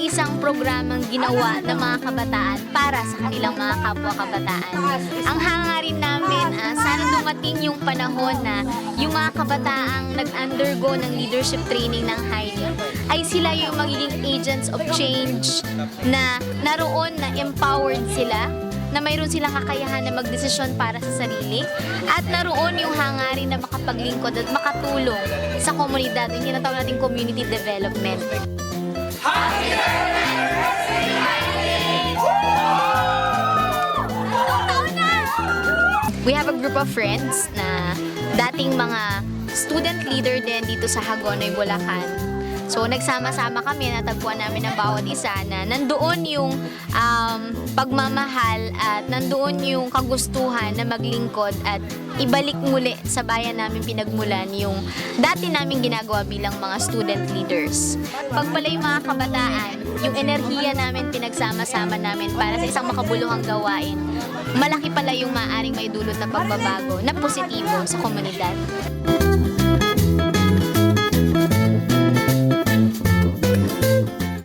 isang programang ginawa ng mga kabataan para sa kanilang mga kapwa kabataan. Ang hangarin namin, sana dumating yung panahon na yung mga kabataang nag-undergo ng leadership training ng Hailey ay sila yung magiging agents of change na naroon na empowered sila, na mayroon silang kakayahan na magdesisyon para sa sarili, at naroon yung hangarin na makapaglingkod at makatulong sa komunidad, yung tinatawag nating community development. We have a group of friends na dating mga student leader din dito sa Hagonoy, Bulacan. So, nagsama-sama kami, natagpuan namin ang bawat isa na nandoon yung pagmamahal at nandoon yung kagustuhan na maglingkod at ibalik muli sa bayan namin pinagmulan yung dati namin ginagawa bilang mga student leaders. Pag pala yung mga kabataan, yung enerhiya namin pinagsama-sama namin para sa isang makabuluhang gawain, malaki pala yung maaaring maidulot na pagbabago na positibo sa komunidad.